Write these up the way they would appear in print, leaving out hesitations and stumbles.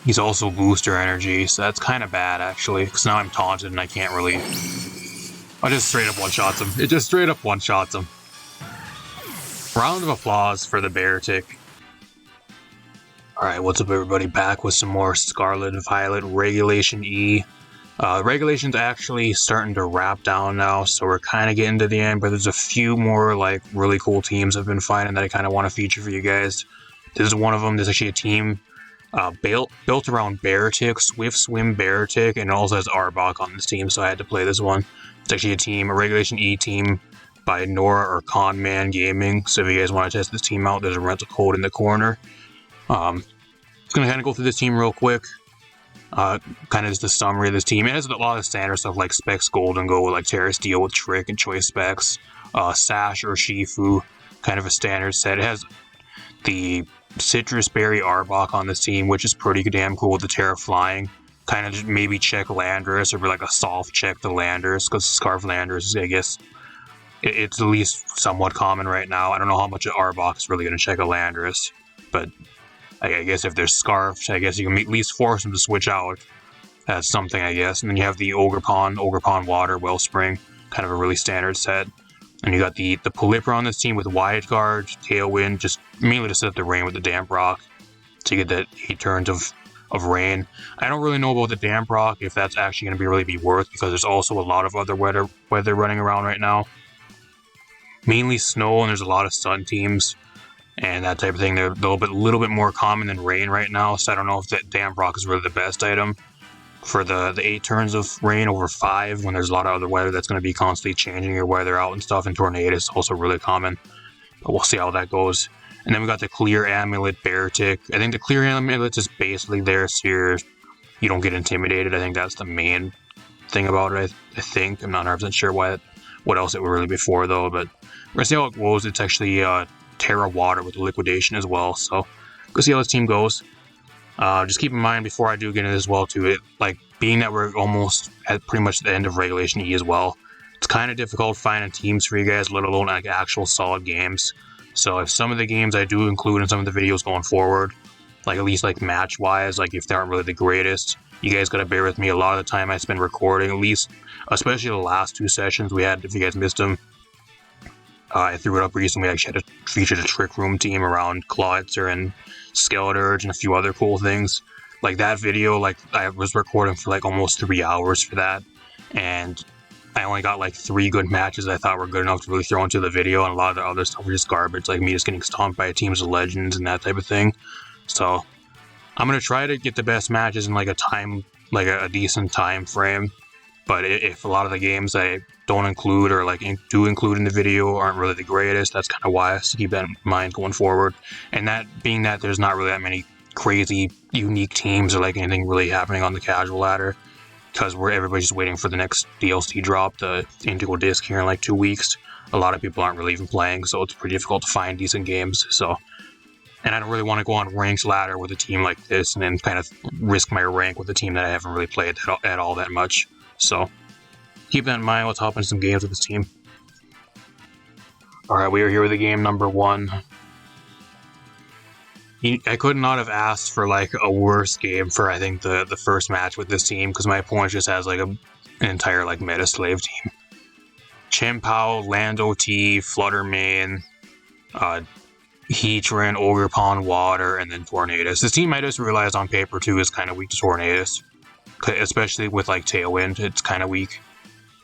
He's also booster energy, so that's kind of bad actually, because now I'm taunted and I can't really... I just straight up one-shots him. It just straight up one-shots him. Round of applause for the Beartic. Alright, what's up everybody? Back with some more Scarlet Violet Regulation E. Regulation's actually starting to wrap down now, so we're kind of getting to the end, but there's a few more like really cool teams I've been finding that I kind of want to feature for you guys. This is one of them. There's actually a team built around Beartic, Swift Swim Beartic, and it also has Arbok on this team, so I had to play this one. It's actually a Regulation E team by Nora or Conman Gaming, so if you guys want to test this team out, there's a rental code in the corner. Just going to kind of go through this team real quick. Kind of just the summary of this team. It has a lot of standard stuff like Specs Golden Go, like Terra Steel with Trick and Choice Specs, Sash or Shifu, kind of a standard set. It has the Citrus Berry Arbok on this team, which is pretty damn cool with the Terra Flying. Kind of just maybe check Landorus or be like a soft check to Landorus, because Scarf Landorus, I guess, it's at least somewhat common right now. I don't know how much an Arbok is really going to check a Landorus, but I guess if they're Scarfed, I guess you can at least force them to switch out. That's something, I guess. And then you have the Ogre Pond Water, Wellspring, kind of a really standard set. And you got the Polypra on this team with Wide Guard, Tailwind, just mainly to set up the rain with the Damp Rock. So you get that 8 turns of rain. I don't really know about the Damp Rock, if that's actually going to really be worth, because there's also a lot of other weather running around right now. Mainly snow, and there's a lot of sun teams and that type of thing. They're a little bit more common than rain right now, so I don't know if that Damp Rock is really the best item for the 8 turns of rain over 5, when there's a lot of other weather that's going to be constantly changing your weather out and stuff, and Tornado is also really common, but we'll see how that goes. And then we got the Clear Amulet Beartic. I think the Clear Amulet is basically there so you don't get intimidated. I think that's the main thing about it. I think. I'm not 100% sure what else it would really be for, though, but we're going to see how it goes. It's actually Terra Water with Liquidation as well, so go see how this team goes. Just keep in mind before I do get into this as well, too, it like being that we're almost at pretty much the end of Regulation E as well, it's kind of difficult finding teams for you guys, let alone like actual solid games. So if some of the games I do include in some of the videos going forward, like at least like match-wise, like if they aren't really the greatest, you guys gotta bear with me. A lot of the time I spend recording, at least, especially the last 2 sessions we had, if you guys missed them, I threw it up recently. We actually had featured a Trick Room team around Clawitzer and Skeleturge and a few other cool things. Like that video, like I was recording for like almost 3 hours for that, and I only got like 3 good matches I thought were good enough to really throw into the video, and a lot of the other stuff was just garbage, like me just getting stomped by teams of legends and that type of thing. So I'm gonna try to get the best matches in like a decent time frame. But if a lot of the games I don't include or like do include in the video aren't really the greatest, that's kind of why I have to keep that in mind going forward. And that being that there's not really that many crazy unique teams or like anything really happening on the casual ladder, because everybody's just waiting for the next DLC drop, the Indigo Disc, here in like 2 weeks. A lot of people aren't really even playing, so it's pretty difficult to find decent games. So, and I don't really want to go on ranked ladder with a team like this and then kind of risk my rank with a team that I haven't really played at all that much. So keep that in mind. Let's hop into some games with this team. Alright, we are here with the game number 1. I could not have asked for like a worse game for, I think, the first match with this team, because my opponent just has like an entire like meta slave team. Chien-Pao, Lando T, Fluttermane, Heatran, Ogre Pond Water, and then Tornadus. This team I just realized on paper too is kind of weak to Tornadus, especially with like Tailwind. It's kind of weak,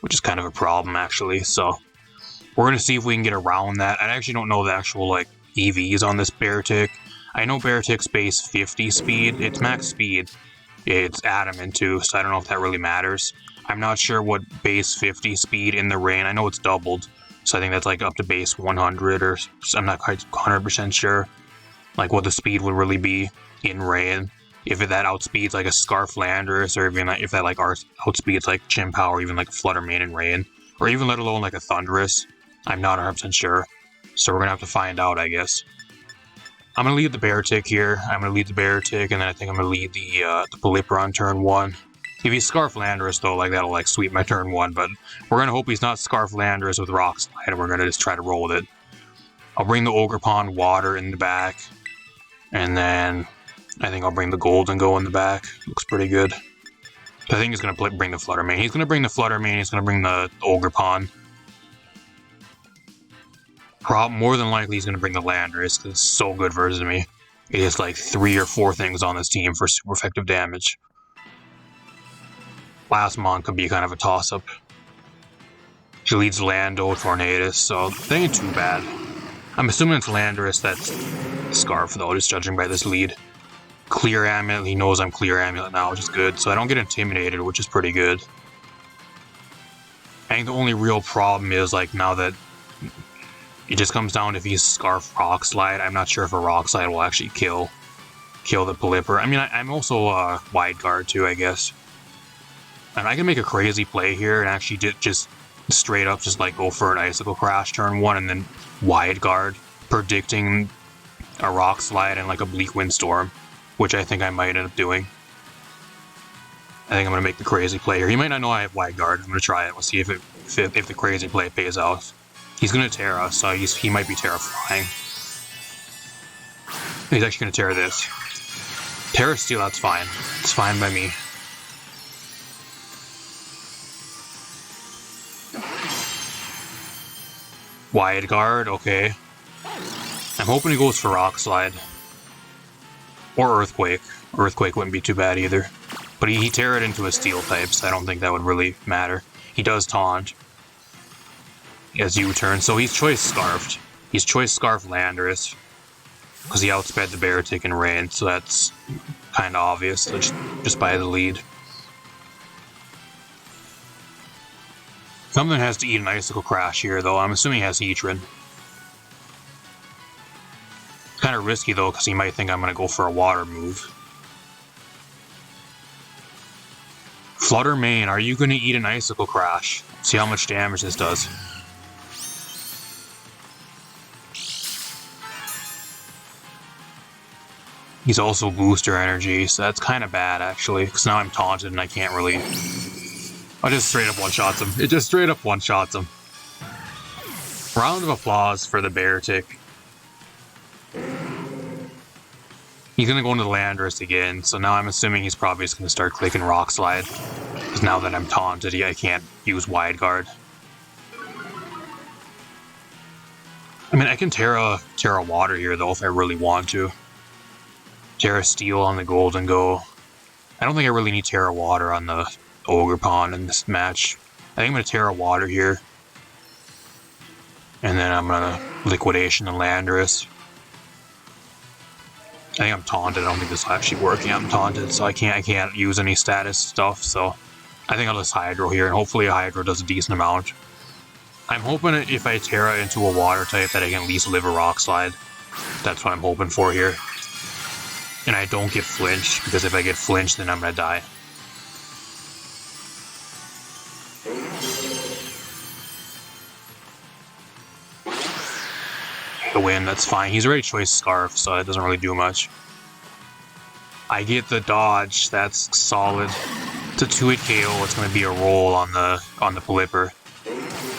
which is kind of a problem actually. So we're gonna see if we can get around that. I actually don't know the actual like EVs on this Beartic. I know Beartic's base 50 speed. It's max speed. It's Adamant too, so I don't know if that really matters. I'm not sure what base 50 speed in the rain. I know it's doubled, so I think that's like up to base 100, or I'm not quite 100% sure like what the speed would really be in rain. If that outspeeds like a Scarf Landorus, or even like, if that like outspeeds like Chien-Pao, or even like a Fluttermane in rain, or even let alone like a Thundurus, I'm not 100% sure. So we're gonna have to find out, I guess. I'm going to lead the Beartic here. I'm going to lead the Beartic, and then I think I'm going to lead the Polypra on turn 1. If he's Scarf Landorus, though, like that'll like sweep my turn 1, but we're going to hope he's not Scarf Landorus with Rock Slide, and we're going to just try to roll with it. I'll bring the Ogre Pond Water in the back, and then I think I'll bring the gold and go in the back. Looks pretty good. I think he's going to bring the Flutter Mane. He's going to bring the Flutter Mane. He's going to bring the Ogre Pawn. More than likely, he's going to bring the Landorus because it's so good versus me. It has like 3 or 4 things on this team for super effective damage. Last Mon could be kind of a toss-up. She leads Lando, Tornadus, so that ain't too bad. I'm assuming it's Landorus that's Scarf, though, just judging by this lead. Clear Amulet, he knows I'm Clear Amulet now, which is good, so I don't get intimidated, which is pretty good. I think the only real problem is, like, now that it just comes down to if he's Scarf Rock Slide. I'm not sure if a Rock Slide will actually kill the Pelipper. I mean, I'm also Wide Guard, too, I guess. And I can make a crazy play here and actually just straight up just, like, go for an Icicle Crash turn 1 and then Wide Guard, predicting a Rock Slide and, like, a Bleak Windstorm, which I think I might end up doing. I think I'm going to make the crazy play here. He might not know I have Wide Guard. I'm going to try it. We'll see if the crazy play pays out. He's going to Terra, so he might be Terra flying. He's actually going to Terra this. Terra Steel, that's fine. It's fine by me. Wide Guard, okay. I'm hoping he goes for Rock Slide. Or Earthquake. Earthquake wouldn't be too bad either. But he Terra'd into a Steel type, so I don't think that would really matter. He does Taunt. He has U-turn, so he's Choice Scarfed. He's Choice Scarf Landorus. Because he outsped the Beartic in range, so that's kind of obvious, so just by the lead. Something has to eat an Icicle Crash here, though. I'm assuming he has Heatran. Kind of risky, though, because he might think I'm going to go for a water move. Flutter Mane, are you going to eat an Icicle Crash? See how much damage this does. He's also Booster Energy, so that's kind of bad, actually, because now I'm taunted and I can't really... I just straight up one-shots him. It just straight up one-shots him. Round of applause for the Beartic. He's going to go into the Landorus again, so now I'm assuming he's probably just going to start clicking Rock Slide. Because now that I'm taunted, I can't use Wide Guard. I mean, I can Terra Water here, though, if I really want to. Terra Steel on the Golden Go. I don't think I really need Terra Water on the Ogre Pawn in this match. I think I'm going to Terra Water here. And then I'm going to Liquidation the Landorus. I think I'm taunted. I don't think this will actually work. Yeah, I'm taunted, so I can't use any status stuff, so I think I'll just Hydro here, and hopefully a Hydro does a decent amount. I'm hoping if I Terra into a water type that I can at least live a Rock Slide. That's what I'm hoping for here. And I don't get flinched, because if I get flinched, then I'm gonna die. The win, that's fine. He's already Choice Scarf, so it doesn't really do much. I get the dodge, that's solid. It's a 2-hit KO, it's gonna be a roll on the Pelipper.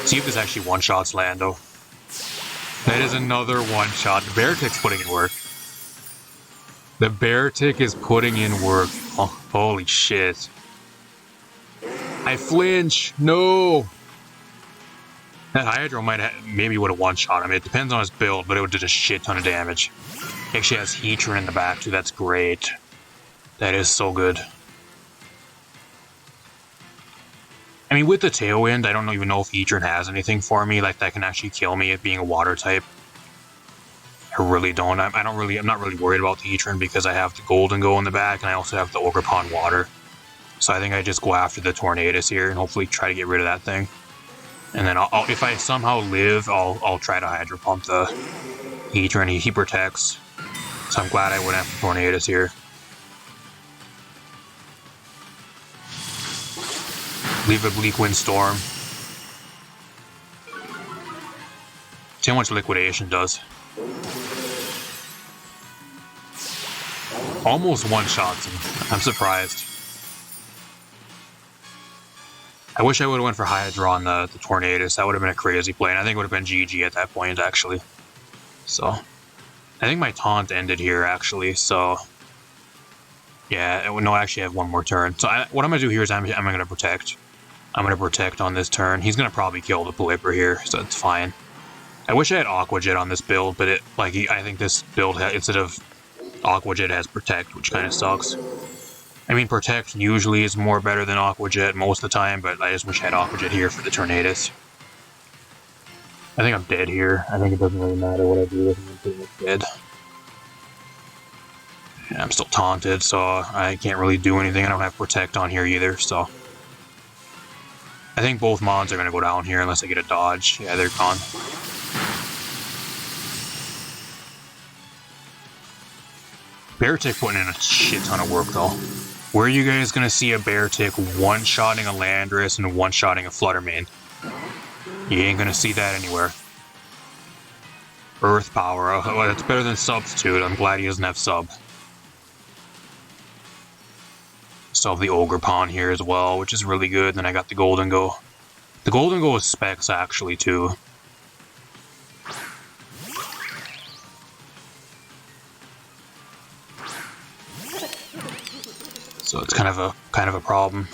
See if this actually one-shots Lando. That is another one-shot. The Beartic's putting in work. The Beartic is putting in work. Oh, holy shit. I flinch! No! That Hydro maybe would have one-shot him. It depends on his build, but it would do a shit ton of damage. He actually has Heatran in the back, too. That's great. That is so good. I mean, with the Tailwind, I don't even know if Heatran has anything for me, like, that can actually kill me, it being a water type. I really don't. I'm not really worried about the Heatran because I have the Golden Go in the back, and I also have the Ogre Pawn Water. So I think I just go after the Tornadus here, and hopefully try to get rid of that thing. And then if I somehow live, I'll try to Hydro Pump the Heatran. He protects. So I'm glad I went after Tornadus here. Leave a Bleak Windstorm. See how much Liquidation does. Almost one-shots him. I'm surprised. I wish I would have went for Hydro on the Tornadus. That would have been a crazy play, and I think it would have been GG at that point, actually. So, I think my taunt ended here, actually, so Yeah, no, I actually have one more turn. So what I'm going to do here is I'm going to protect. I'm going to protect on this turn. He's going to probably kill the Pelipper here, so it's fine. I wish I had Aqua Jet on this build, but I think this build, instead of Aqua Jet, has Protect, which kind of sucks. I mean, Protect usually is more better than Aqua Jet most of the time, but I just wish I had Aqua Jet here for the Tornadus. I think I'm dead here. I think it doesn't really matter what I do. I'm pretty much dead. And I'm still taunted, so I can't really do anything. I don't have Protect on here either, so... I think both mons are going to go down here unless I get a dodge. Yeah, they're gone. Beartic putting in a shit ton of work, though. Where are you guys going to see a Beartic one-shotting a Landorus and one-shotting a Fluttermane? You ain't going to see that anywhere. Earth Power. Oh, well, that's better than Substitute. I'm glad he doesn't have Sub. Still have the Ogre Pawn here as well, which is really good. Then I got the Golden Go. The Golden Go is specs, actually, too. So it's kind of a problem.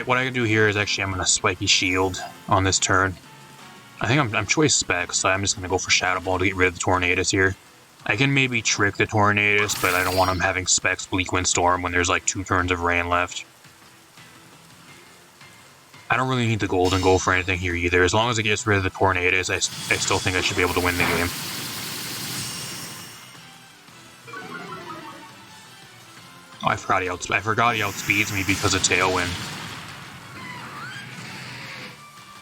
What I can do here is actually I'm going to Spiky Shield on this turn. I think I'm choice specs, so I'm just going to go for Shadow Ball to get rid of the Tornadus here. I can maybe trick the Tornadus, but I don't want him having specs Bleak Wind Storm when there's like 2 turns of rain left. I don't really need the Golden Go for anything here either. As long as it gets rid of the Tornadus, I still think I should be able to win the game. Oh, I forgot he outspeeds me because of Tailwind.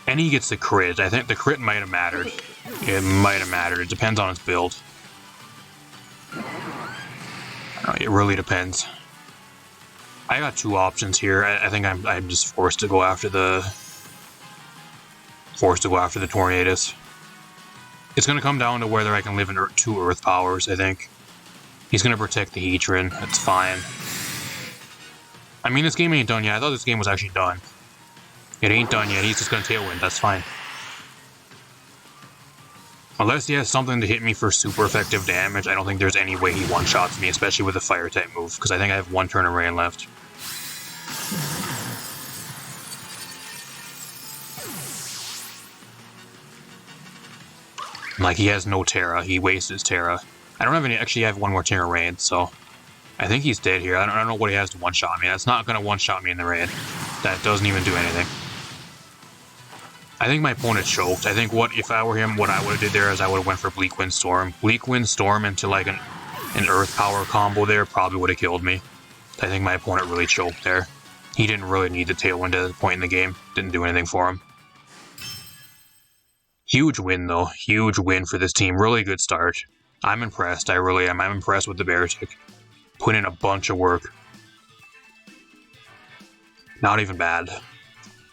And he gets the crit. I think the crit might have mattered. It might have mattered. It depends on his build. It really depends. I got 2 options here. I think I'm just forced to go after the Tornadus. It's gonna come down to whether I can live in 2 Earth Powers. I think he's gonna protect the Heatran. That's fine. I mean, this game ain't done yet. I thought this game was actually done. It ain't done yet. He's just gonna Tailwind. That's fine. Unless he has something to hit me for super effective damage, I don't think there's any way he one-shots me, especially with a Fire-type move, because I think I have 1 turn of rain left. Like, he has no Terra. He wastes his Terra. I don't have any... Actually, I have 1 more Terra rain, so... I think he's dead here. I don't know what he has to one-shot me. That's not going to one-shot me in the rain. That doesn't even do anything. I think my opponent choked. I think if I were him, what I would have did there is I would have went for Bleak Wind Storm. Bleak Wind Storm into like an Earth Power combo there probably would have killed me. I think my opponent really choked there. He didn't really need the Tailwind at that point in the game. Didn't do anything for him. Huge win though. Huge win for this team. Really good start. I'm impressed. I really am. I'm impressed with the Beartic. Put in a bunch of work. Not even bad.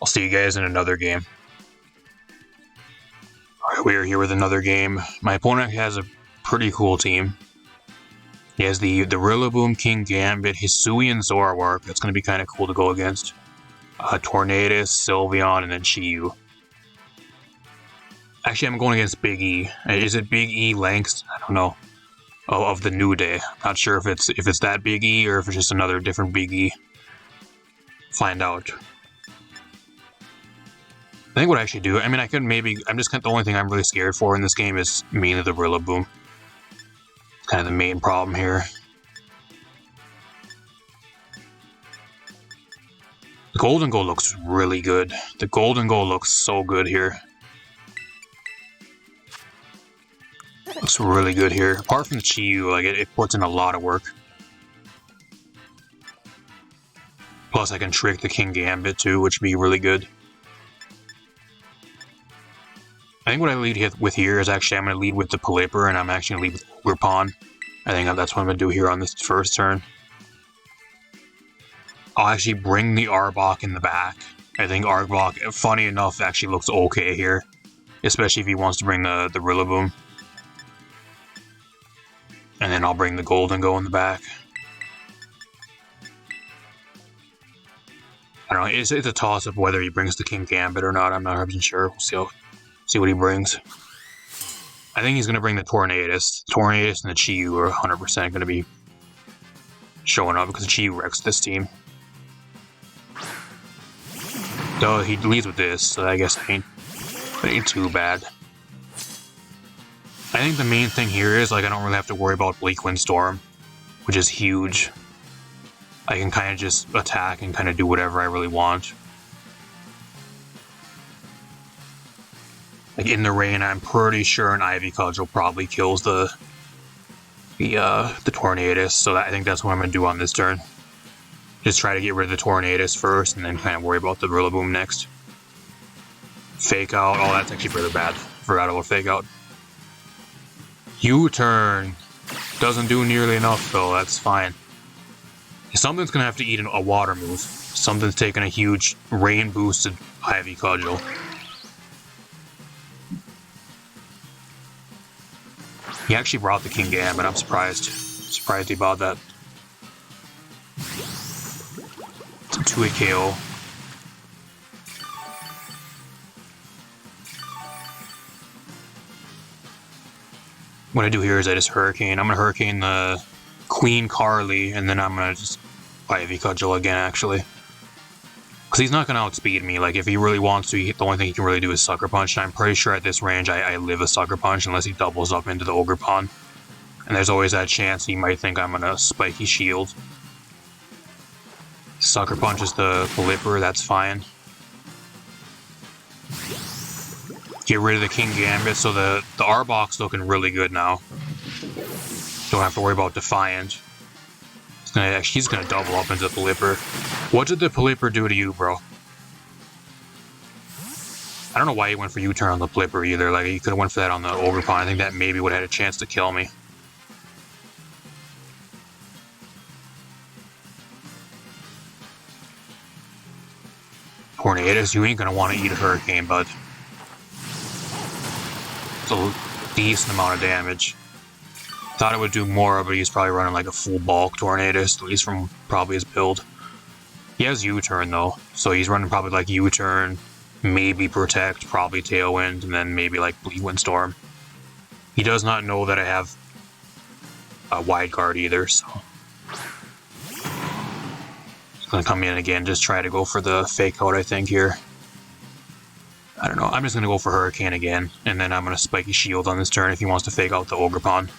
I'll see you guys in another game. Alright, we are here with another game. My opponent has a pretty cool team. He has the Rillaboom, King Gambit, Hisuian Zoroark. That's going to be kind of cool to go against. Tornadus, Sylveon, and then Chi-Yu. Actually, I'm going against Big E. Is it Big E lengths? I don't know. Oh, of the New Day. Not sure if it's that Big E or if it's just another different Big E. Find out. I think what I should do, I mean, I could maybe, the only thing I'm really scared for in this game is mainly the Rillaboom. It's kind of the main problem here. The Golden Go looks really good. The Golden Go looks so good here. Looks really good here. Apart from the Chi-Yu, like it puts in a lot of work. Plus I can trick the King Gambit too, which would be really good. I think what I lead with here is actually I'm going to lead with the Pelipper, and I'm actually going to lead with Ogre Pawn. I think that's what I'm going to do here on this first turn. I'll actually bring the Arbok in the back. I think Arbok, funny enough, actually looks okay here. Especially if he wants to bring the Rillaboom. And then I'll bring the Golden Go in the back. I don't know, it's a toss-up whether he brings the King Gambit or not. I'm not 100% sure. We'll see what he brings. I think he's going to bring the Tornadus. The Tornadus and the Chi-Yu are 100% going to be showing up because she wrecks this team. Though he leads with this, so I guess it ain't too bad. I think the main thing here is, like, I don't really have to worry about Bleak Windstorm, which is huge. I can kind of just attack and kind of do whatever I really want. Like, in the rain, I'm pretty sure an Ivy Cudgel probably kills the Tornadus, so I think that's what I'm going to do on this turn. Just try to get rid of the Tornadus first, and then kind of worry about the Rillaboom next. Fake Out, oh, that's actually really bad. Forgot about Fake Out. U-turn. Doesn't do nearly enough, though. That's fine. Something's going to have to eat a water move. Something's taking a huge rain-boosted Ivy Cudgel. He actually brought the King Gambit. I'm surprised. Surprised he bought that. It's a 2-hit KO. What I do here is I just Hurricane. I'm going to Hurricane the Queen Carly, and then I'm going to just Ivy Cudgel again, actually. Because he's not going to outspeed me. Like, if he really wants to, the only thing he can really do is Sucker Punch. And I'm pretty sure at this range I live a Sucker Punch unless he doubles up into the Ogerpon. And there's always that chance he might think I'm going to Spiky Shield. Sucker Punch is the Pelipper, that's fine. Get rid of the King Gambit, so the Arbok's looking really good now. Don't have to worry about Defiant. He's gonna double up into the Pelipper. What did the Pelipper do to you, bro? I don't know why he went for U-turn on the Pelipper either. Like, he could have went for that on the Ogerpon. I think that maybe would have had a chance to kill me. Tornadus, you ain't gonna want to eat a Hurricane, bud. It's a decent amount of damage. Thought it would do more, but he's probably running like a full bulk Tornadus, at least from probably his build. He has U-turn though, so he's running probably like U-turn, maybe Protect, probably Tailwind, and then maybe like Bleak Windstorm. He does not know that I have a Wide Guard either, so... He's gonna come in again, just try to go for the Fake Out, I think, here. I don't know, I'm just gonna go for Hurricane again, and then I'm gonna Spiky Shield on this turn if he wants to Fake Out the Ogerpon.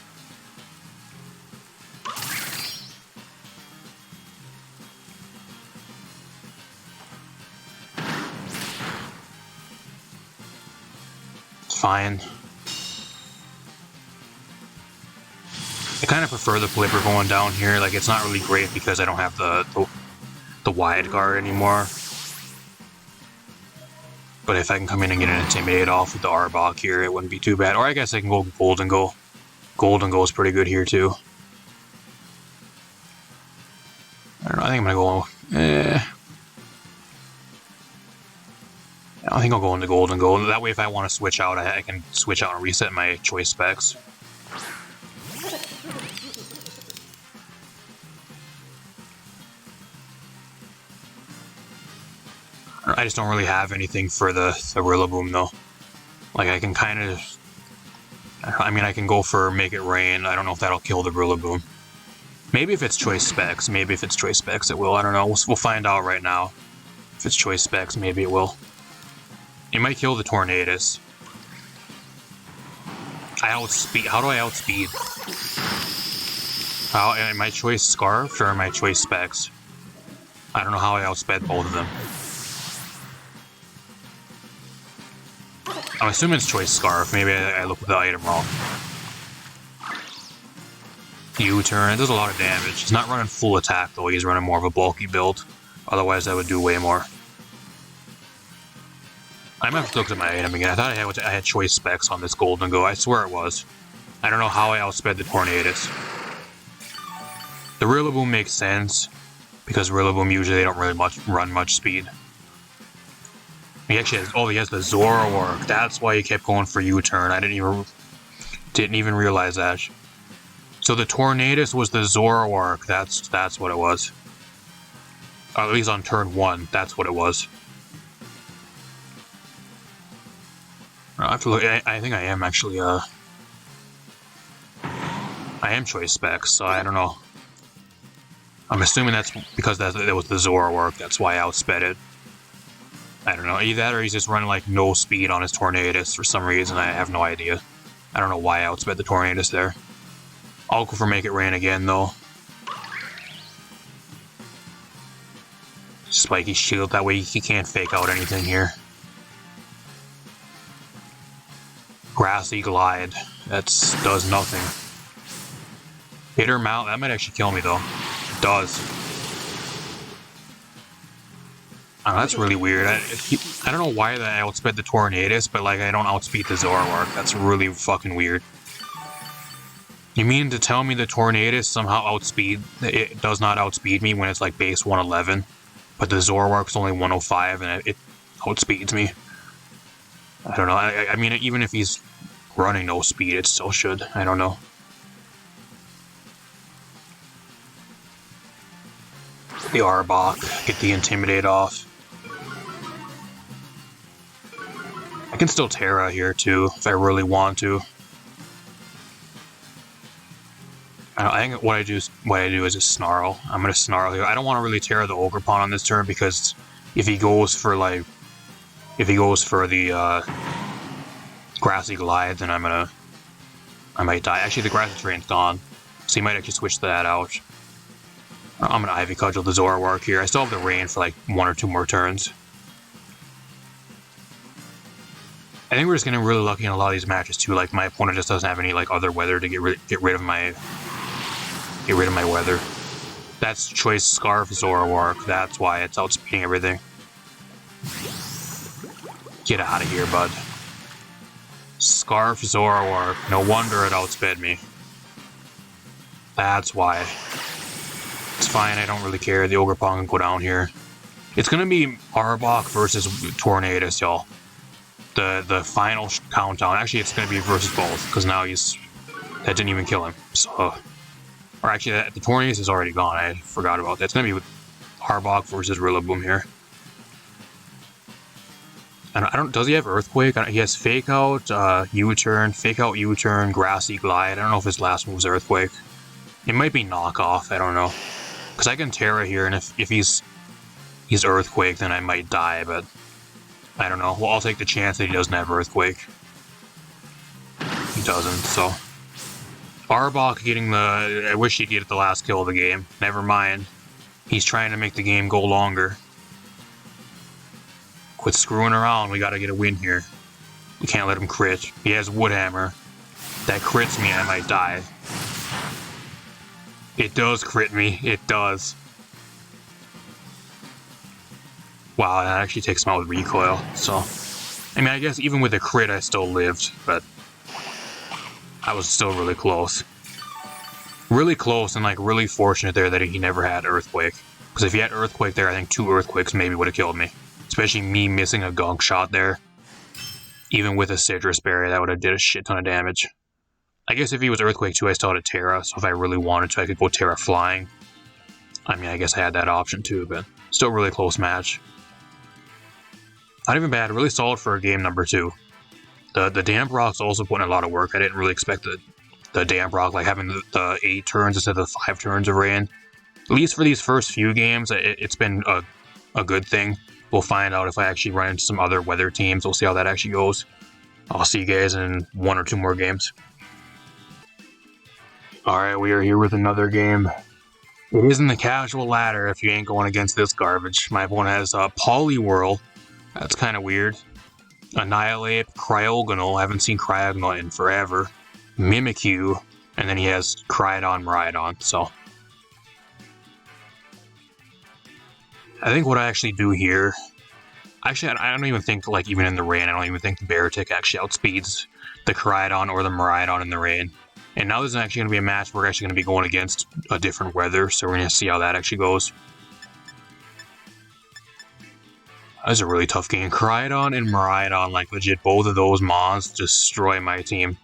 It's fine. I kind of prefer the Pelipper going down here. Like, it's not really great because I don't have the Wide Guard anymore. But if I can come in and get an Intimidate off with the Arbok here, it wouldn't be too bad. Or I guess I can go Golden Go. Golden Go is pretty good here too. I don't know, I think I'm gonna go... I think I'll go into Golden Go. That way if I want to switch out, I can switch out and reset my choice specs. I just don't really have anything for the Rillaboom though. Like, I can kind of... I mean, I can go for Make It Rain. I don't know if that'll kill the Rillaboom. Maybe if it's choice specs. Maybe if it's choice specs it will. I don't know. We'll find out right now. If it's choice specs, maybe it will. It might kill the Tornadus. How do I outspeed? Am I choice Scarf or am I choice specs? I don't know how I outsped both of them. I'm assuming it's choice Scarf. Maybe I looked at the item wrong. U-turn. It does a lot of damage. He's not running full attack though. He's running more of a bulky build. Otherwise, I would do way more. I might have to look at my item again. I thought I had choice specs on this Golden Go. I swear it was. I don't know how I outsped the Tornadus. The Rillaboom makes sense because Rillaboom usually they don't really run much speed. He actually has, he has the Zoroark. That's why he kept going for U-turn. I didn't even realize that. So the Tornadus was the Zoroark. That's what it was. Or at least on turn 1, that's what it was. I have to look. I think I am actually. I am choice specs, so I don't know. I'm assuming that's because that was the Zoroark, that's why I outsped it. I don't know, either that or he's just running like no speed on his Tornadus for some reason, I have no idea. I don't know why I outsped the Tornadus there. I'll go for Make It Rain again though. Spiky Shield, that way he can't fake out anything here. Grassy Glide, that does nothing. Bitter Mount, that might actually kill me though. It does. Oh, that's really weird. I don't know why that I outsped the Tornadus, but like I don't outspeed the Zoroark. That's really fucking weird. You mean to tell me the Tornadus somehow it does not outspeed me when it's like base 111, but the Zoroark's only 105 and it outspeeds me? I don't know. I mean, even if he's running no speed, it still should. I don't know. The Arbok, get the Intimidate off. I can still Terra here too, if I really want to. I think what I do is just Snarl. I'm gonna Snarl here. I don't want to really Terra the Ogerpon on this turn because if he goes for the Grassy Glide, then I might die. Actually, the Grassy Terrain's gone, so you might actually switch that out. I'm gonna Ivy Cudgel the Zoroark here. I still have the Rain for like 1 or 2 more turns. I think we're just getting really lucky in a lot of these matches too. Like my opponent just doesn't have any like other weather to get rid of my weather. That's Choice Scarf Zoroark. That's why it's outspeeding everything. Get out of here, bud. Scarf Zoroark. No wonder it outsped me. That's why. It's fine. I don't really care. The Ogerpon can go down here. It's gonna be Arbok versus Tornadus, y'all. The final countdown. Actually, it's going to be versus both, because now that didn't even kill him. So, or actually, the Tornadus is already gone. I forgot about that. It's going to be with Arbok versus Rillaboom here. I don't. Does he have Earthquake? He has Fake Out, U-Turn, Fake Out, U-Turn, Grassy Glide. I don't know if his last move is Earthquake. It might be Knockoff. I don't know. Because I can Terra here, and if he's Earthquake, then I might die, but I don't know. Well, I'll take the chance that he doesn't have Earthquake. He doesn't, so. Arbok getting the... I wish he'd get the last kill of the game. Never mind. He's trying to make the game go longer. Quit screwing around. We gotta get a win here. We can't let him crit. He has Woodhammer. That crits me, I might die. It does crit me. It does. Wow, that actually takes him out with recoil, so... I mean, I guess even with a crit, I still lived, but... I was still really close. Really close, and, like, really fortunate there that he never had Earthquake. Because if he had Earthquake there, I think 2 Earthquakes maybe would have killed me. Especially me missing a Gunk Shot there. Even with a Citrus Berry, that would have did a shit ton of damage. I guess if he was Earthquake too, I still had a Terra, so if I really wanted to, I could go Terra Flying. I mean, I guess I had that option too, but... Still really close match. Not even bad, really solid for a game number 2. The Damprock's also putting a lot of work. I didn't really expect the Damprock, like having the 8 turns instead of the 5 turns of rain. At least for these first few games, it's been a good thing. We'll find out if I actually run into some other weather teams. We'll see how that actually goes. I'll see you guys in 1 or 2 more games. Alright, we are here with another game. It isn't the casual ladder if you ain't going against this garbage. My opponent has Poliwhirl. That's kind of weird. Annihilate, Cryogonal. I haven't seen Cryogonal in forever. Mimikyu. And then he has Miraidon, so. I think what I actually do here... Actually, I don't even think, like, even in the rain, I don't even think the Beartic actually outspeeds the Cryogonal or the Miraidon in the rain. And now this is actually going to be a match where we're actually going to be going against a different weather, so we're going to see how that actually goes. That's a really tough game. Cryogonal and Miraidon, like legit, both of those mons destroy my team.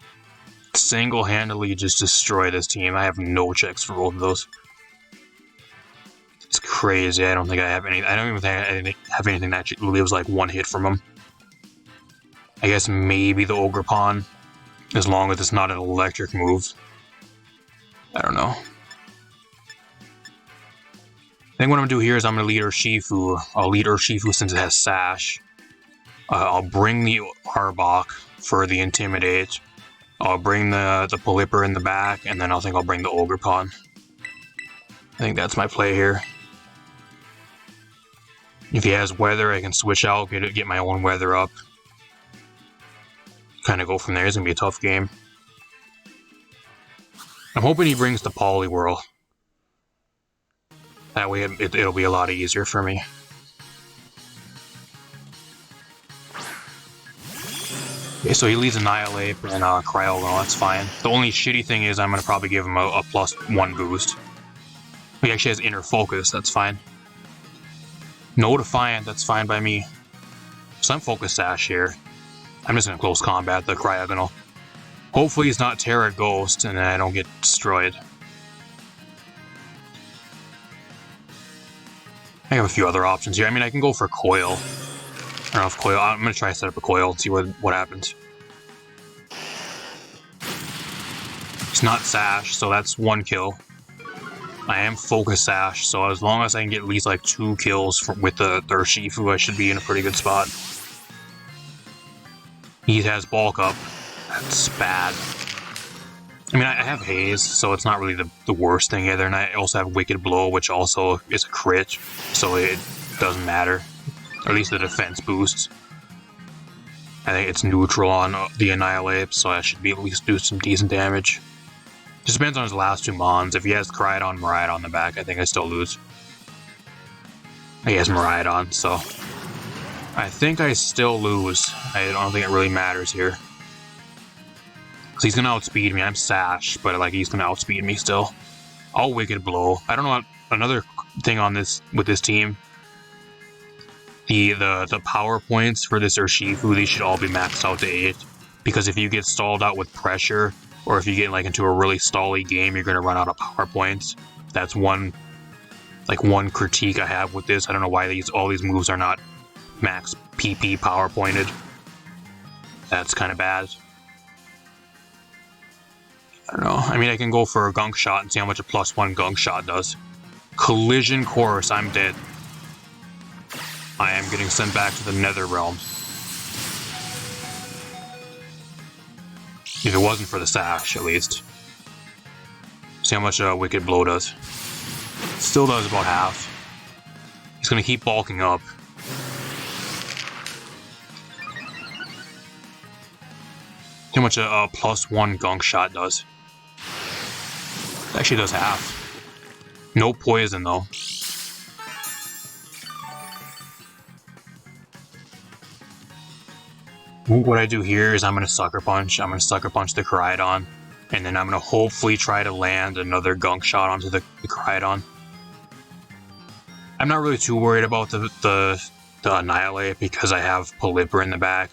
Single-handedly just destroy this team. I have no checks for both of those. It's crazy. I don't think I have any. I don't even think I have anything that actually lives like 1 hit from them. I guess maybe the Ogerpon, as long as it's not an electric move. I don't know. think what I'm gonna do here is I'm gonna lead Urshifu. I'll lead Urshifu since it has Sash. I'll bring the Arbok for the Intimidate. I'll bring the Pelipper in the back, and then I think I'll bring the Ogerpon. I think that's my play here. If he has Weather, I can switch out, get my own Weather up. Kind of go from there. It's gonna be a tough game. I'm hoping he brings the Poliwhirl. That way it'll be a lot easier for me. Okay, so he leads Annihilate and Cryogonal, that's fine. The only shitty thing is I'm going to probably give him a +1 boost. He actually has Inner Focus, that's fine. No Defiant, that's fine by me. So I'm Focus Sash here. I'm just going to close combat the Cryogonal. Hopefully he's not Terra Ghost and I don't get destroyed. I have a few other options here. I mean, I can go for Coil. I don't know if Coil... I'm going to try to set up a Coil and see what happens. It's not Sash, so that's 1 kill. I am Focus Sash, so as long as I can get at least like 2 kills with the Urshifu, I should be in a pretty good spot. He has Bulk Up. That's bad. I mean, I have Haze, so it's not really the worst thing either, and I also have Wicked Blow, which also is a crit, so it doesn't matter. Or at least the defense boosts. I think it's neutral on the Annihilate, so I should be at least do some decent damage. Just depends on his last 2 Mons. If he has Miraidon on the back, I think I still lose. He has Miraidon, so I think I still lose. I don't think it really matters here. Because he's going to outspeed me. I'm Sash, but like he's going to outspeed me still. I'll Wicked Blow. I don't know, another thing on this with this team. The power points for this Urshifu, they should all be maxed out to 8. Because if you get stalled out with pressure, or if you get like into a really stally game, you're going to run out of power points. That's one critique I have with this. I don't know why all these moves are not max PP power pointed. That's kind of bad. I don't know. I mean, I can go for a Gunk Shot and see how much a +1 Gunk Shot does. Collision Course, I'm dead. I am getting sent back to the Nether Realm. If it wasn't for the Sash, at least. See how much Wicked Blow does. Still does about half. He's gonna keep bulking up. See how much a +1 Gunk Shot does. It actually does half. No poison though. What I do here is I'm going to Sucker Punch. I'm going to Sucker Punch the Koraidon. And then I'm going to hopefully try to land another Gunk Shot onto the Koraidon. I'm not really too worried about the Annihilate because I have Pelipper in the back.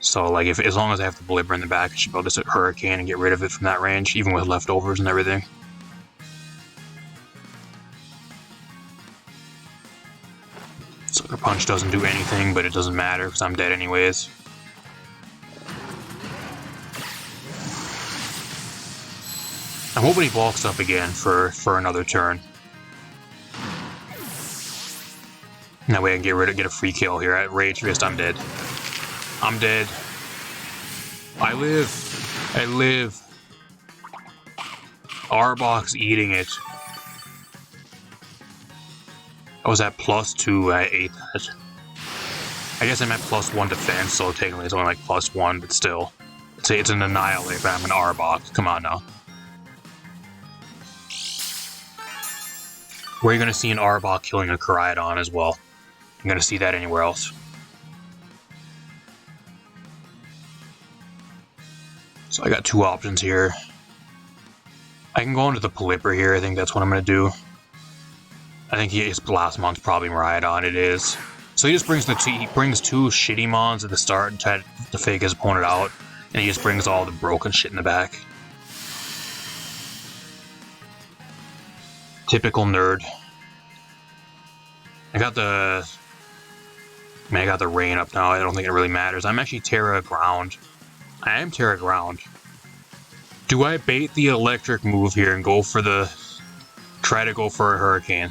So like as long as I have the Pelipper in the back, I should be able to just Hurricane and get rid of it from that range, even with leftovers and everything. Sucker Punch doesn't do anything, but it doesn't matter because I'm dead anyways. I'm hoping he bulks up again for another turn. And that way I can get a free kill here. At Rage Fist, I'm dead. I'm dead. I live. I live. Arbok's eating it. I was at +2, I ate that. I guess I'm at +1 defense, so technically it's only like +1, but still. It's an Annihilate, but I'm an Arbok. Come on now. Where are you going to see an Arbok killing a Koraidon as well? I'm going to see that anywhere else. So I got 2 options here. I can go into the Pelipper here. I think that's what I'm going to do. I think his last mon's probably Miraidon. It is. So he just brings he brings 2 shitty mons at the start and try to fake his opponent out, and he just brings all the broken shit in the back. Typical nerd. I got the rain up now. I don't think it really matters. I'm actually Terra Ground. I am Terra Ground. Do I bait the electric move here and try to go for a Hurricane?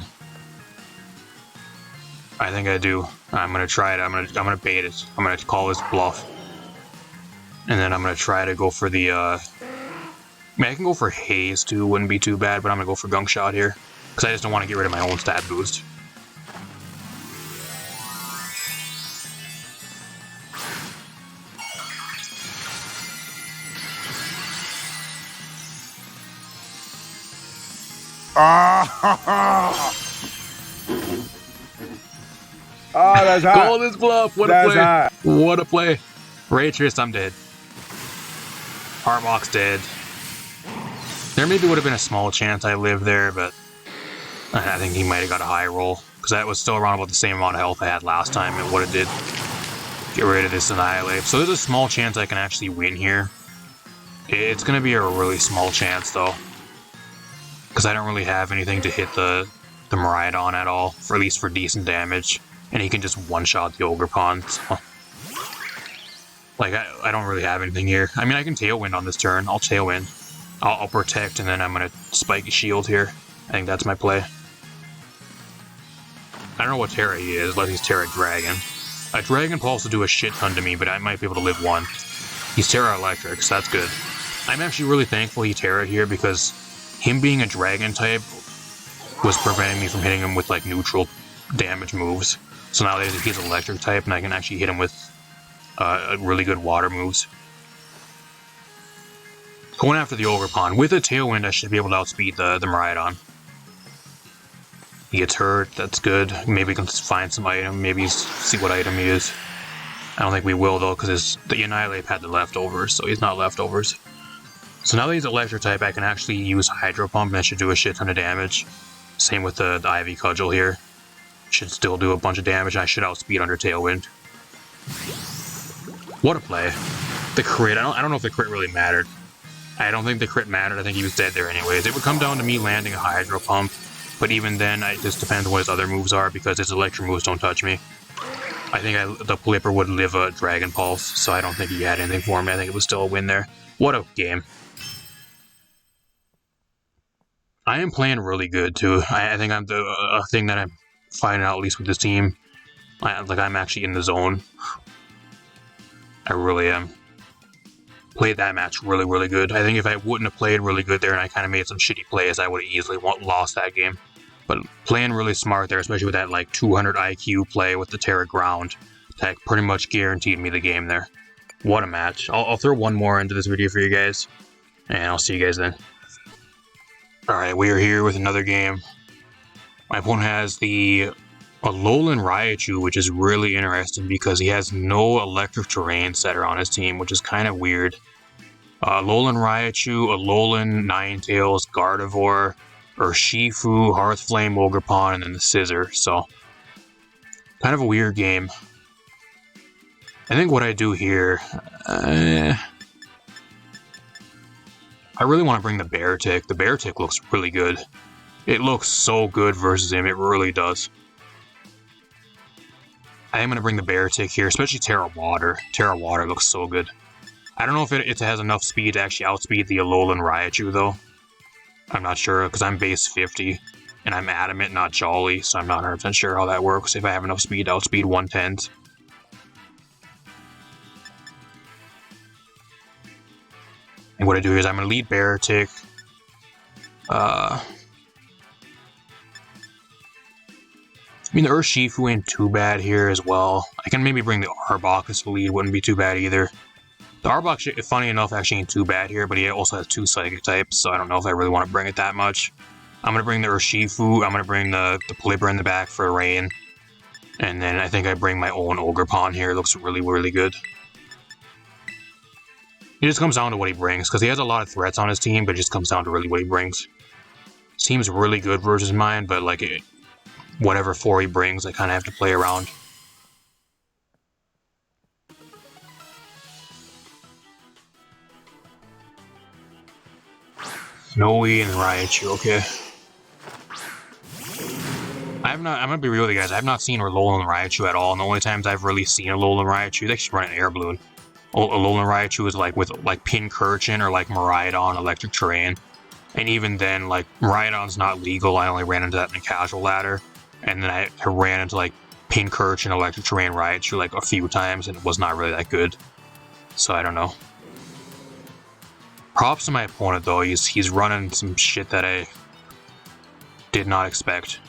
I think I do. I'm gonna try it. I'm gonna bait it. I'm gonna call this bluff. And then I'm gonna try to go for the I mean, I can go for haze too, wouldn't be too bad, but I'm gonna go for gunk shot here. Because I just don't want to get rid of my own stat boost. Oh, that's hot. Call this bluff. What a play. Hot. What a play. Raytrist, I'm dead. Arbok's dead. There maybe would have been a small chance I lived there, but I think he might have got a high roll. Because that was still around about the same amount of health I had last time and what it did. Get rid of this Annihilate. So there's a small chance I can actually win here. It's going to be a really small chance, though. Because I don't really have anything to hit the Miraidon at all, for at least for decent damage. And he can just one-shot the Ogre Pawn, so... Like, I don't really have anything here. I mean, I can Tailwind on this turn. I'll Tailwind. I'll Protect, and then I'm going to Spike a Shield here. I think that's my play. I don't know what Terra he is, unless he's Terra Dragon. A Dragon Pulse will do a shit ton to me, but I might be able to live one. He's Terra Electric, so that's good. I'm actually really thankful he Terra'd here, because him being a Dragon type was preventing me from hitting him with, like, neutral damage moves. So now that he's Electric type, and I can actually hit him with really good water moves. Going after the Ogre Pawn. With a Tailwind, I should be able to outspeed the Miraidon. He gets hurt, that's good. Maybe we can find some item, maybe see what item he is. I don't think we will, though, because the Annihilate had the leftovers, so he's not leftovers. So now that he's Electric type, I can actually use Hydro Pump, and that should do a shit ton of damage. Same with the Ivy Cudgel here. Should still do a bunch of damage, and I should outspeed under Tailwind. What a play. The crit, I don't know if the crit really mattered. I don't think the crit mattered, I think he was dead there anyways. It would come down to me landing a Hydro Pump, but even then, it just depends on what his other moves are, because his Electro moves don't touch me. I think the Flipper would live a Dragon Pulse, so I don't think he had anything for me. I think it was still a win there. What a game. I am playing really good, too. I think I'm a thing that I'm finding out, at least with this team. I'm actually in the zone. I really am. Played that match really, really good. I think if I wouldn't have played really good there and I kind of made some shitty plays, I would have easily lost that game. But playing really smart there, especially with that like 200 IQ play with the Terra Ground, that pretty much guaranteed me the game there. What a match. I'll throw one more into this video for you guys, and I'll see you guys then. Alright, we are here with another game. My opponent has a Alolan Raichu, which is really interesting because he has no electric terrain setter on his team, which is kind of weird. Alolan Raichu, Alolan Ninetales, Gardevoir, Urshifu, Hearthflame, Ogre Pawn, and then the Scissor, so kind of a weird game. I think what I do here, I really want to bring the Beartic. The Beartic looks really good. It looks so good versus him, it really does. I am going to bring the Beartic here, especially Terra Water. Terra Water looks so good. I don't know if it has enough speed to actually outspeed the Alolan Raichu, though. I'm not sure, because I'm base 50, and I'm Adamant, not Jolly, so I'm not 100% sure how that works. If I have enough speed to outspeed 110s. And what I do is I'm going to lead Beartic. I mean, the Urshifu ain't too bad here as well. I can maybe bring the Arbok as the lead, wouldn't be too bad either. The Arbok, funny enough, actually ain't too bad here, but he also has 2 Psychic types, so I don't know if I really want to bring it that much. I'm going to bring the Urshifu, I'm going to bring the Polibra in the back for Rain, and then I think I bring my own Ogre Pawn here. It looks really, really good. It just comes down to what he brings, because he has a lot of threats on his team, but it just comes down to really what he brings. His team's really good versus mine, but like whatever 4 he brings, I kind of have to play around. Snowy and Raichu, okay. I'm gonna be real with you guys, I've not seen Alolan Raichu at all, and the only times I've really seen Alolan Raichu, they should run an Air Balloon. Alolan Raichu is like with like Pincurchin or like Miraidon Electric Terrain. And even then, like, Miraidon's not legal, I only ran into that in a casual ladder. And then I ran into like Pincurch and Electric Terrain Raichu like a few times, and it was not really that good. So I don't know. Props to my opponent though. He's running some shit that I did not expect.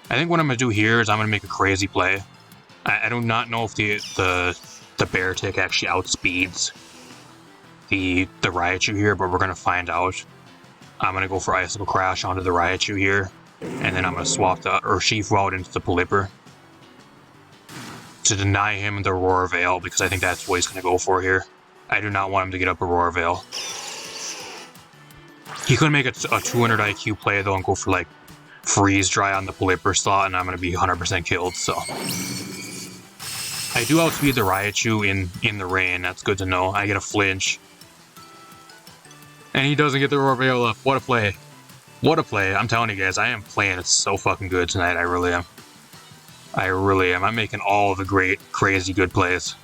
I think what I'm gonna do here is I'm gonna make a crazy play. I do not know if the Beartic actually outspeeds the Raichu here, but we're gonna find out. I'm gonna go for Icicle Crash onto the Raichu here, and then I'm gonna swap the Urshifu out into the Pelipper to deny him the Aurora Veil, because I think that's what he's gonna go for here. I do not want him to get up Aurora Veil. He could make a 200 IQ play though and go for like Freeze Dry on the Pelipper slot, and I'm gonna be 100% killed. So I do outspeed the Raichu in the rain. That's good to know. I get a flinch. And he doesn't get the Aurora Veil up. What a play. What a play. I'm telling you guys, I am playing it so fucking good tonight. I really am. I really am. I'm making all the great, crazy good plays.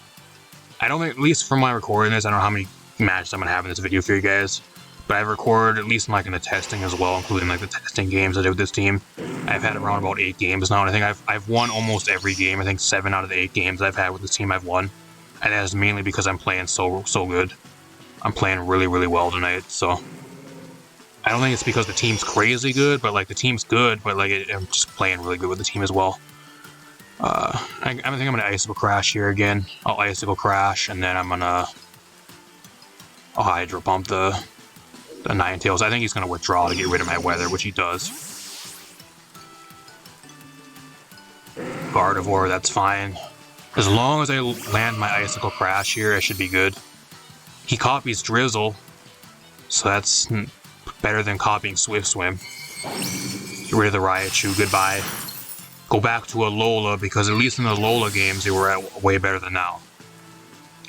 I don't think, at least from my recording this, I don't know how many matches I'm going to have in this video for you guys. But I've recorded at least like in the testing as well, including like the testing games I did with this team. I've had around about 8 games now, and I think I've won almost every game. I think 7 out of the 8 games I've had with this team I've won. And that is mainly because I'm playing so good. I'm playing really, really well tonight, so I don't think it's because the team's crazy good, but like the team's good, but like I'm just playing really good with the team as well. I think I'm gonna Icicle Crash here again. I'll Icicle Crash, and then I'll Hydro Pump the Ninetales. I think he's gonna withdraw to get rid of my weather, which he does. Gardevoir, that's fine. As long as I land my Icicle Crash here, I should be good. He copies Drizzle, so that's better than copying Swift Swim. Get rid of the Raichu, goodbye. Go back to Alola, because at least in the Alola games they were at way better than now.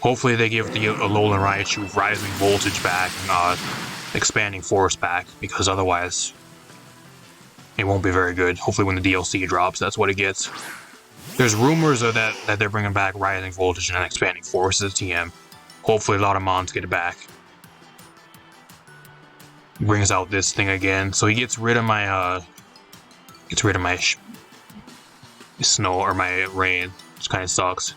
Hopefully they give the Alola and Raichu Rising Voltage back and Expanding Force back, because otherwise it won't be very good. Hopefully when the DLC drops, that's what it gets. There's rumors of that they're bringing back Rising Voltage and Expanding Force as a TM. Hopefully a lot of mons get it back. Brings out this thing again, so he gets rid of my snow or my rain, which kind of sucks.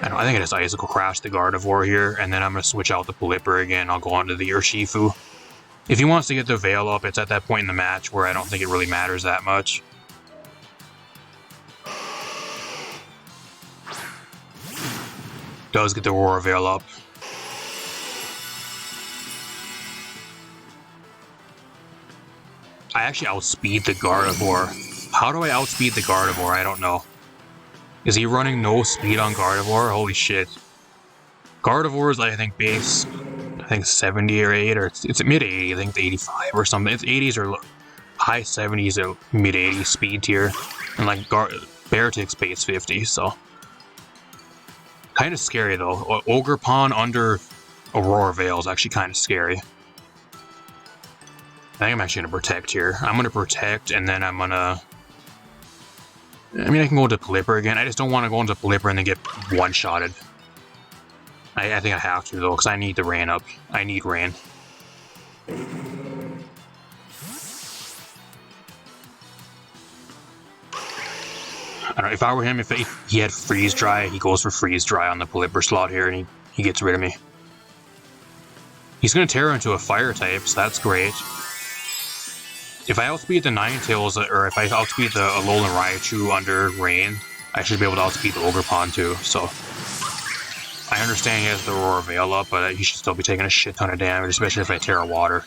I think I just Icicle Crash the Gardevoir here, and then I'm gonna switch out the Pelipper again. I'll go on to the Urshifu. If he wants to get the Veil up, it's at that point in the match where I don't think it really matters that much. Does get the Aurora Veil up. I actually outspeed the Gardevoir. How do I outspeed the Gardevoir? I don't know. Is he running no speed on Gardevoir? Holy shit. Gardevoir is, I think, base, 70 or 8, or it's mid 80, I think it's 85 or something. It's 80s or high 70s or mid 80s speed tier. And like Beartic's base 50, so. Kind of scary though. Ogre Pond under Aurora Veil is actually kind of scary. I think I'm actually going to Protect here. I'm going to Protect, and then I'm going to... I mean, I can go into Pelipper again. I just don't want to go into Pelipper and then get one-shotted. I think I have to, though, because I need the rain up. I need rain. I don't know, if I were him, if he had Freeze Dry, he goes for Freeze Dry on the Pelipper slot here, and he gets rid of me. He's going to Terra into a Fire type, so that's great. If I outspeed the Ninetales, or if I outspeed the Alolan Raichu under Rain, I should be able to outspeed the Ogre Pond too, so... I understand he has the Aurora Veil up, but he should still be taking a shit ton of damage, especially if I Terra Water.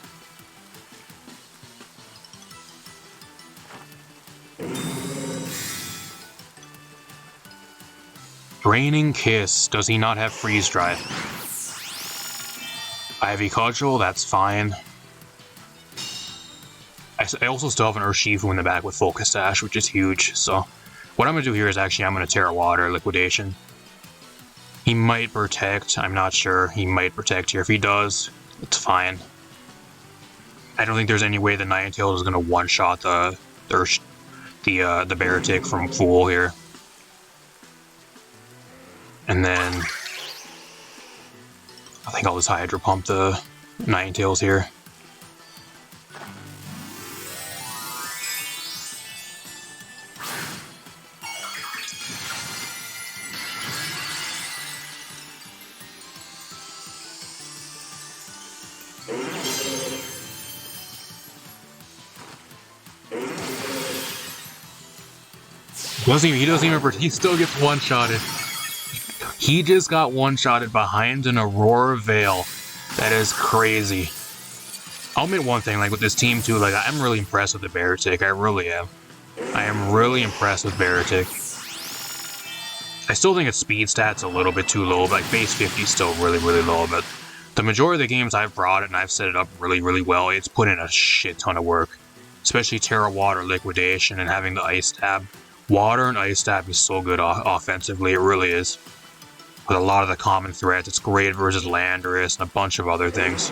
Draining Kiss. Does he not have Freeze Dry? Ivy Cudgel, that's fine. I also still have an Urshifu in the back with Focus Sash, which is huge, so... What I'm going to do here is actually I'm going to Terra Water Liquidation. He might Protect, I'm not sure. He might Protect here. If he does, it's fine. I don't think there's any way the Ninetales is going to one-shot the Beartic from Fool here. And then... I think I'll just Hydro Pump the Ninetales here. He doesn't even, he still gets one-shotted. He just got one-shotted behind an Aurora Veil. That is crazy. I'll admit one thing, like with this team too, like I'm really impressed with the Beartic. I really am. I am really impressed with Beartic. I still think its speed stat's a little bit too low, but like base 50 is still really, really low, but the majority of the games I've brought it and I've set it up really, really well, it's put in a shit ton of work. Especially Terra Water Liquidation and having the Ice Stab. Water and Ice Stab is so good offensively, it really is. With a lot of the common threats, it's great versus Landorus and a bunch of other things.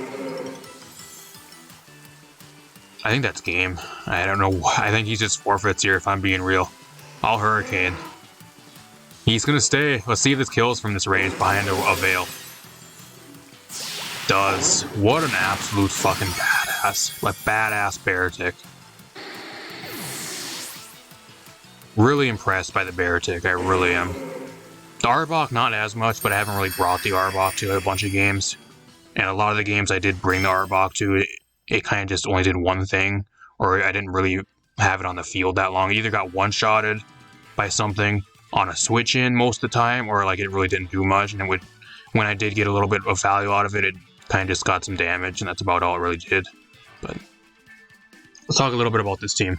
I think that's game. I don't know. I think he just forfeits here if I'm being real. I'll Hurricane. He's gonna stay. Let's see if this kills from this range behind a Veil. Does. What an absolute fucking badass. Like, badass Beartic. Really impressed by the Beartic. I really am. The Arbok, not as much, but I haven't really brought the Arbok to a bunch of games. And a lot of the games I did bring the Arbok to, it kind of just only did one thing, or I didn't really have it on the field that long. It either got one-shotted by something on a switch-in most of the time, or like it really didn't do much, and it would, when I did get a little bit of value out of it, it kind of just got some damage, and that's about all it really did. But let's talk a little bit about this team.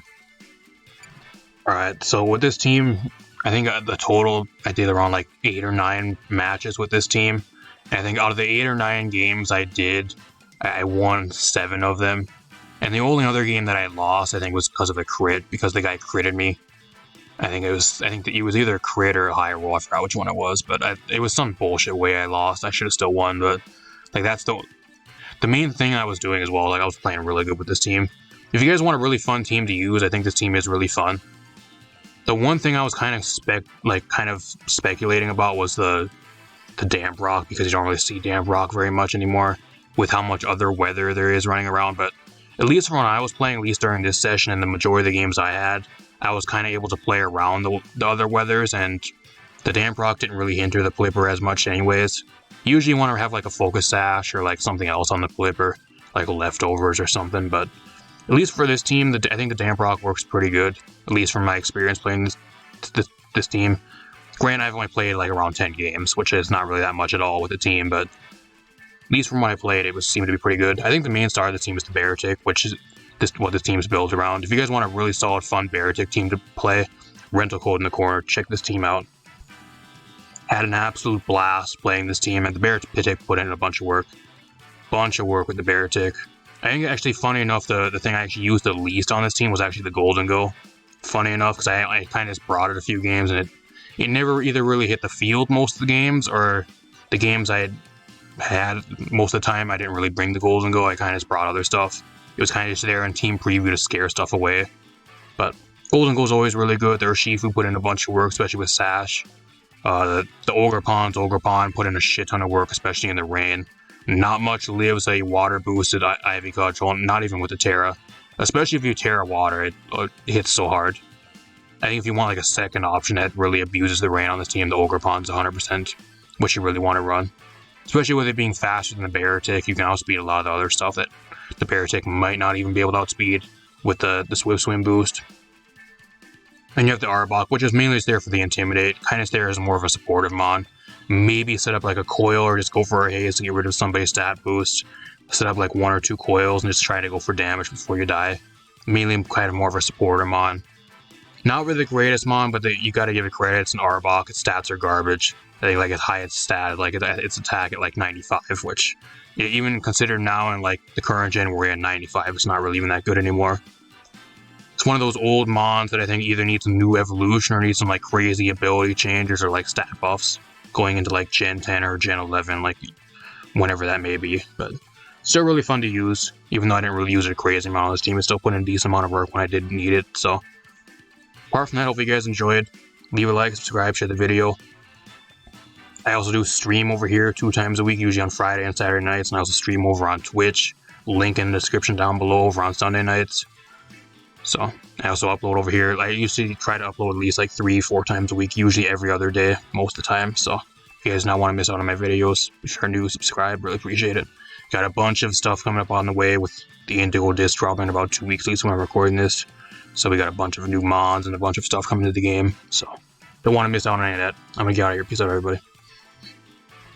Alright, so with this team, I think the total, I did around like 8 or 9 matches with this team. And I think out of the 8 or 9 games I did, I won 7 of them. And the only other game that I lost, I think, was because of a crit, because the guy critted me. I think it was either a crit or a high roll. I forgot which one it was, but it was some bullshit way I lost. I should have still won, but like that's the main thing I was doing as well. Like I was playing really good with this team. If you guys want a really fun team to use, I think this team is really fun. The one thing I was kind of speculating about was the Damp Rock, because you don't really see Damp Rock very much anymore with how much other weather there is running around. But at least from when I was playing, at least during this session and the majority of the games I had, I was kind of able to play around the other weathers, and the Damp Rock didn't really hinder the Flipper as much anyways. Usually you want to have like a Focus Sash or like something else on the Flipper, like Leftovers or something, but at least for this team, I think the Damp Rock works pretty good, at least from my experience playing this team. Granted, I've only played like around 10 games, which is not really that much at all with the team, but at least from what I played, it seemed to be pretty good. I think the main star of the team is the Beartic, which is what this team is built around. If you guys want a really solid, fun Beartic team to play, rental code in the corner, check this team out. Had an absolute blast playing this team, and the Beartic put in a bunch of work. With the Beartic. I think actually, funny enough, the thing I actually used the least on this team was actually the Golden Go. Funny enough, because I kind of just brought it a few games, and it never either really hit the field most of the games, or the games I had most of the time I didn't really bring the Golden Go. I kind of just brought other stuff. It was kind of just there in team preview to scare stuff away. But Golden Go is always really good. Their Shifu put in a bunch of work, especially with Sash. The Ogre Pond put in a shit ton of work, especially in the rain. Not much lives a water boosted Ivy Control, not even with the Terra. Especially if you Terra Water, it hits so hard. I think if you want like a second option that really abuses the rain on this team, the Ogre Pond's 100% what you really want to run. Especially with it being faster than the Beartic, you can outspeed a lot of the other stuff that the Beartic might not even be able to outspeed with the Swift Swim boost. And you have the Arbok, which is mainly there for the Intimidate, kind of there as more of a supportive mon. Maybe set up like a coil or just go for a haze to get rid of somebody's stat boost. Set up like 1 or 2 coils and just try to go for damage before you die. Mainly kind of more of a supporter mon. Not really the greatest mon, but you gotta give it credit. It's an Arbok, its stats are garbage. I think like its highest stat, like its attack at like 95, which even considered now in like the current gen we're at 95, it's not really even that good anymore. It's one of those old mons that I think either needs a new evolution or needs some like crazy ability changes or like stat buffs going into like Gen 10 or Gen 11, like whenever that may be. But still really fun to use, even though I didn't really use it a crazy amount on this team. It still put in a decent amount of work when I did need it. So apart from that, hope you guys enjoyed. Leave a like, subscribe, share the video. I also do stream over here 2 times a week, usually on Friday and Saturday nights, and I also stream over on Twitch. Link in the description down below over on Sunday nights. So I also upload over here. I usually try to upload at least like 3-4 times a week, usually every other day, most of the time. So if you guys not want to miss out on my videos, be sure to subscribe, really appreciate it. Got a bunch of stuff coming up on the way with the Indigo disc dropping in about 2 weeks, at least when I'm recording this. So we got a bunch of new mods and a bunch of stuff coming to the game. So don't want to miss out on any of that. I'm gonna get out of here. Peace out, everybody.